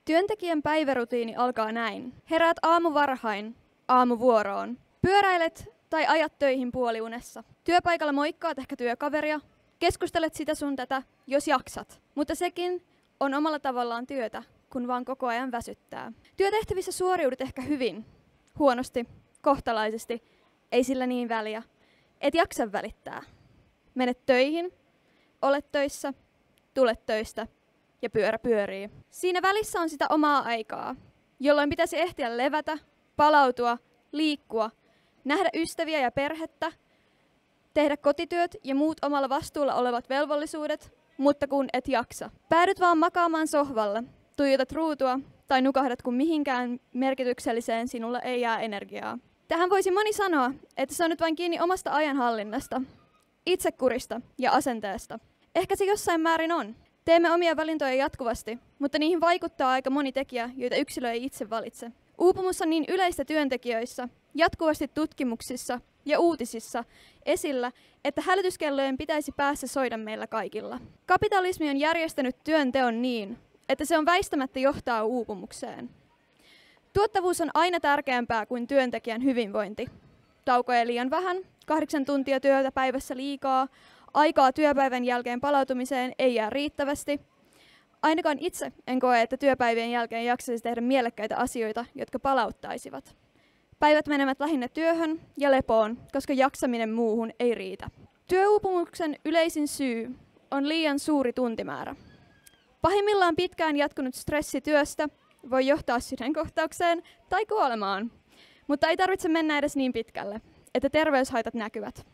Työntekijän päivärutiini alkaa näin. Heräät aamuvarhain, aamuvuoroon. Pyöräilet tai ajat töihin puoliunessa. Työpaikalla moikkaat ehkä työkaveria. Keskustelet sitä sun tätä, jos jaksat. Mutta sekin on omalla tavallaan työtä, kun vaan koko ajan väsyttää. Työtehtävissä suoriudut ehkä hyvin, huonosti, kohtalaisesti, ei sillä niin väliä. Et jaksa välittää. Menet töihin, olet töissä, tulet töistä ja pyörä pyörii. Siinä välissä on sitä omaa aikaa, jolloin pitäisi ehtiä levätä, palautua, liikkua, nähdä ystäviä ja perhettä, tehdä kotityöt ja muut omalla vastuulla olevat velvollisuudet, mutta kun et jaksa. Päädyt vaan makaamaan sohvalle, tuijotat ruutua tai nukahdat, kun mihinkään merkitykselliseen sinulla ei jää energiaa. Tähän voisi moni sanoa, että se on nyt vain kiinni omasta ajanhallinnasta, itsekurista ja asenteesta. Ehkä se jossain määrin on. Teemme omia valintoja jatkuvasti, mutta niihin vaikuttaa aika moni tekijä, joita yksilö ei itse valitse. Uupumus on niin yleistä työntekijöissä, jatkuvasti tutkimuksissa ja uutisissa esillä, että hälytyskellojen pitäisi päässä soida meillä kaikilla. Kapitalismi on järjestänyt työnteon niin, että se on väistämättä johtaa uupumukseen. Tuottavuus on aina tärkeämpää kuin työntekijän hyvinvointi. Taukoja liian vähän, 8 tuntia työtä päivässä liikaa, aikaa työpäivän jälkeen palautumiseen ei jää riittävästi. Ainakaan itse en koe, että työpäivien jälkeen jaksaisi tehdä mielekkäitä asioita, jotka palauttaisivat. Päivät menevät lähinnä työhön ja lepoon, koska jaksaminen muuhun ei riitä. Työuupumuksen yleisin syy on liian suuri tuntimäärä. Pahimmillaan pitkään jatkunut stressi työstä voi johtaa sydänkohtaukseen tai kuolemaan, mutta ei tarvitse mennä edes niin pitkälle, että terveyshaitat näkyvät.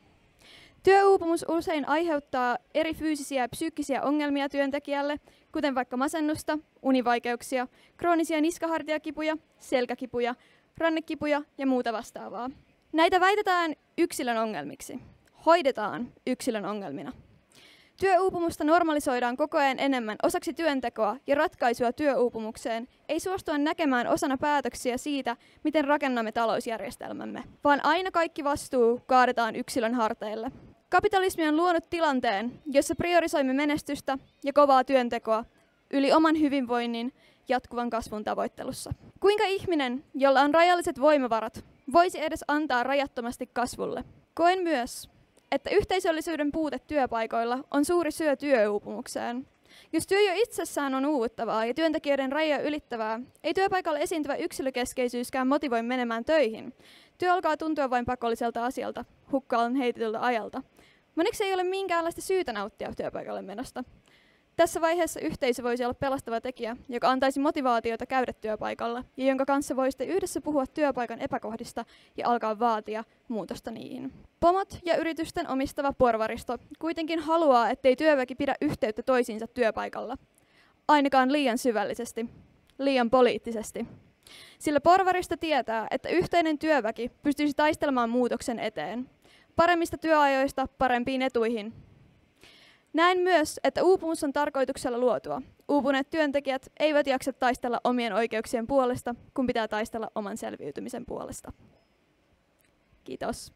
Työuupumus usein aiheuttaa eri fyysisiä ja psyykkisiä ongelmia työntekijälle, kuten vaikka masennusta, univaikeuksia, kroonisia niskahartiakipuja, selkäkipuja, rannekipuja ja muuta vastaavaa. Näitä väitetään yksilön ongelmiksi. Hoidetaan yksilön ongelmina. Työuupumusta normalisoidaan koko ajan enemmän osaksi työntekoa ja ratkaisua työuupumukseen ei suostua näkemään osana päätöksiä siitä, miten rakennamme talousjärjestelmämme, vaan aina kaikki vastuu kaadetaan yksilön harteille. Kapitalismi on luonut tilanteen, jossa priorisoimme menestystä ja kovaa työntekoa yli oman hyvinvoinnin jatkuvan kasvun tavoittelussa. Kuinka ihminen, jolla on rajalliset voimavarat, voisi edes antaa rajattomasti kasvulle? Koen myös, että yhteisöllisyyden puute työpaikoilla on suuri syy työuupumukseen. Jos työ jo itsessään on uuvuttavaa ja työntekijöiden rajoja ylittävää, ei työpaikalla esiintyvä yksilökeskeisyyskään motivoi menemään töihin. Työ alkaa tuntua vain pakolliselta asialta, hukkaan heitetyltä ajalta. Moneksi ei ole minkäänlaista syytä nauttia työpaikalle menosta. Tässä vaiheessa yhteisö voisi olla pelastava tekijä, joka antaisi motivaatiota käydä työpaikalla ja jonka kanssa voisitte yhdessä puhua työpaikan epäkohdista ja alkaa vaatia muutosta niihin. Pomot ja yritysten omistava porvaristo kuitenkin haluaa, ettei työväki pidä yhteyttä toisiinsa työpaikalla. Ainakaan liian syvällisesti, liian poliittisesti. Sillä porvaristo tietää, että yhteinen työväki pystyisi taistelemaan muutoksen eteen. Paremmista työajoista parempiin etuihin. Näen myös, että uupumus on tarkoituksella luotua. Uupuneet työntekijät eivät jaksa taistella omien oikeuksien puolesta, kun pitää taistella oman selviytymisen puolesta. Kiitos.